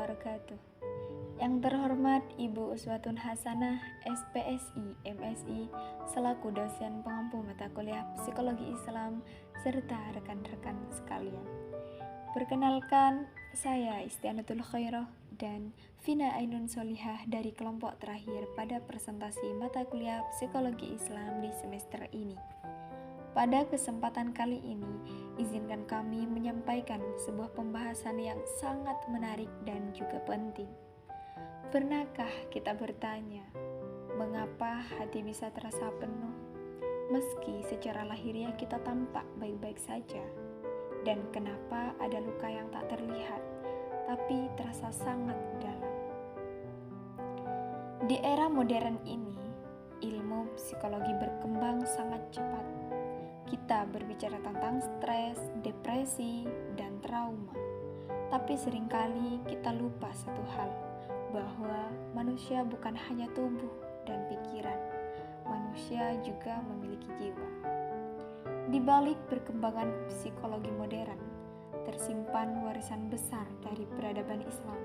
wabarakatuh. Yang terhormat Ibu Uswatun Hasanah, SPSI, MSI, selaku dosen pengampu mata kuliah Psikologi Islam, serta rekan-rekan sekalian. Perkenalkan, saya Istianatul Khairah dan Vina Ainun Solihah dari kelompok terakhir pada presentasi mata kuliah Psikologi Islam di semester ini. Pada kesempatan kali ini, izinkan kami menyampaikan sebuah pembahasan yang sangat menarik dan juga penting. Pernahkah kita bertanya, mengapa hati bisa terasa penuh, meski secara lahiriah kita tampak baik-baik saja? Dan kenapa ada luka yang tak terlihat, tapi terasa sangat dalam? Di era modern ini, ilmu psikologi berkembang sangat cepat. Kita berbicara tentang stres, depresi, dan trauma. Tapi seringkali kita lupa satu hal, bahwa manusia bukan hanya tubuh dan pikiran, manusia juga memiliki jiwa. Di balik perkembangan psikologi modern, tersimpan warisan besar dari peradaban Islam,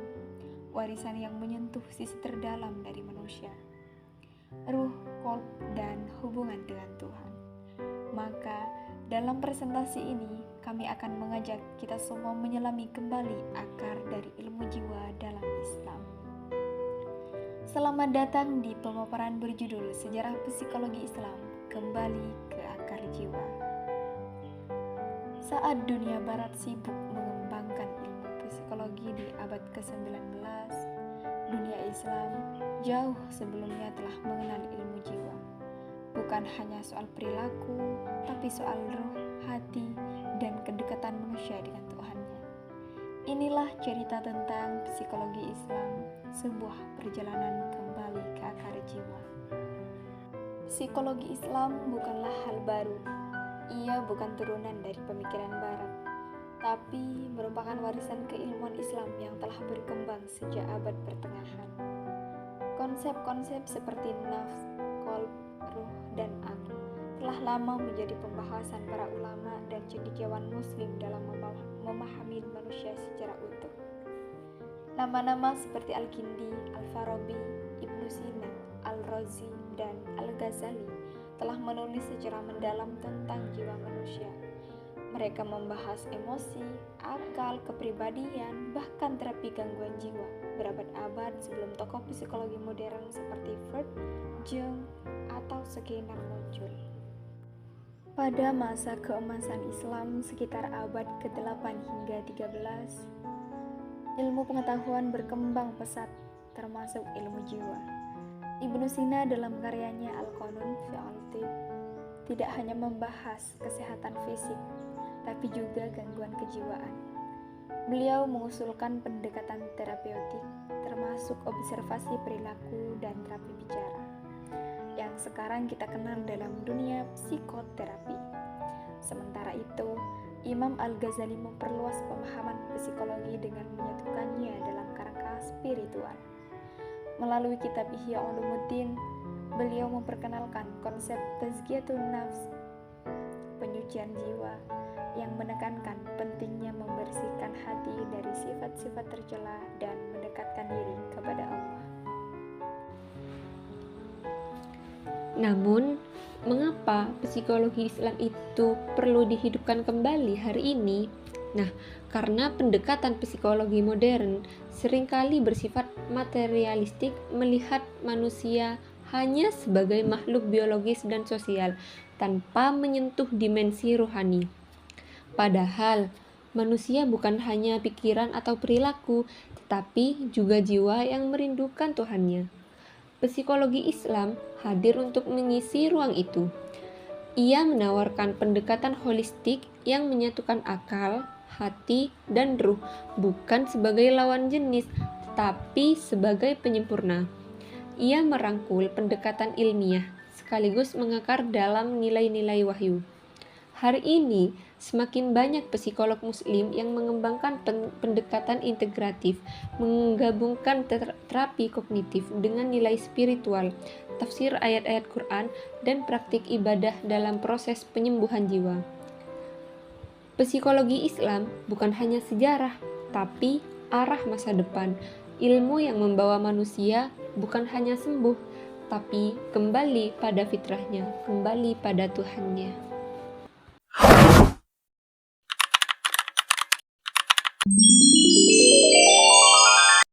warisan yang menyentuh sisi terdalam dari manusia, ruh, qalb, dan hubungan dengan Tuhan. Maka, dalam presentasi ini, kami akan mengajak kita semua menyelami kembali akar dari ilmu jiwa dalam Islam. Selamat datang di pemaparan berjudul Sejarah Psikologi Islam, Kembali ke Akar Jiwa. Saat dunia barat sibuk mengembangkan ilmu psikologi di abad ke-19, dunia Islam jauh sebelumnya telah mengenal ilmu jiwa. Bukan hanya soal perilaku, tapi soal roh, hati, dan kedekatan manusia dengan Tuhannya. Inilah cerita tentang psikologi Islam, sebuah perjalanan kembali ke akar jiwa. Psikologi Islam bukanlah hal baru. Ia bukan turunan dari pemikiran Barat, tapi merupakan warisan keilmuan Islam yang telah berkembang sejak abad pertengahan. Konsep-konsep seperti nafs, qalb, ruh, dan akal telah lama menjadi pembahasan para ulama dan cendekiawan muslim dalam memahami manusia secara utuh. Nama-nama seperti Al-Kindi, Al-Farabi, Ibnu Sina, Al-Razi, dan Al-Ghazali telah menulis secara mendalam tentang jiwa manusia. Mereka membahas emosi, akal, kepribadian, bahkan terapi gangguan jiwa berabad-abad sebelum tokoh psikologi modern seperti Freud, Jung, atau Skinner muncul. Pada masa keemasan Islam sekitar abad ke-8 hingga 13, ilmu pengetahuan berkembang pesat, termasuk ilmu jiwa. Ibnu Sina dalam karyanya Al-Qanun fi al-Tibb tidak hanya membahas kesehatan fisik, tapi juga gangguan kejiwaan. Beliau mengusulkan pendekatan terapeutik, termasuk observasi perilaku dan terapi bicara, yang sekarang kita kenal dalam dunia psikoterapi. Sementara itu, Imam Al-Ghazali memperluas pemahaman psikologi dengan menyatukannya dalam kerangka spiritual. Melalui kitab Ihya Ulumuddin, beliau memperkenalkan konsep tazkiyatun nafs, penyucian jiwa, yang menekankan pentingnya membersihkan hati dari sifat-sifat tercela dan mendekatkan diri kepada Allah. Namun, mengapa psikologi Islam itu perlu dihidupkan kembali hari ini? Nah, karena pendekatan psikologi modern seringkali bersifat materialistik, melihat manusia hanya sebagai makhluk biologis dan sosial tanpa menyentuh dimensi rohani. Padahal, manusia bukan hanya pikiran atau perilaku, tetapi juga jiwa yang merindukan Tuhannya. Psikologi Islam hadir untuk mengisi ruang itu. Ia menawarkan pendekatan holistik yang menyatukan akal, hati, dan ruh, bukan sebagai lawan jenis, tetapi sebagai penyempurna. Ia merangkul pendekatan ilmiah, sekaligus mengakar dalam nilai-nilai wahyu. Hari ini, semakin banyak psikolog muslim yang mengembangkan pendekatan integratif, menggabungkan terapi kognitif dengan nilai spiritual, tafsir ayat-ayat Quran, dan praktik ibadah dalam proses penyembuhan jiwa. Psikologi Islam bukan hanya sejarah, tapi arah masa depan. Ilmu yang membawa manusia bukan hanya sembuh, tapi kembali pada fitrahnya, kembali pada Tuhannya.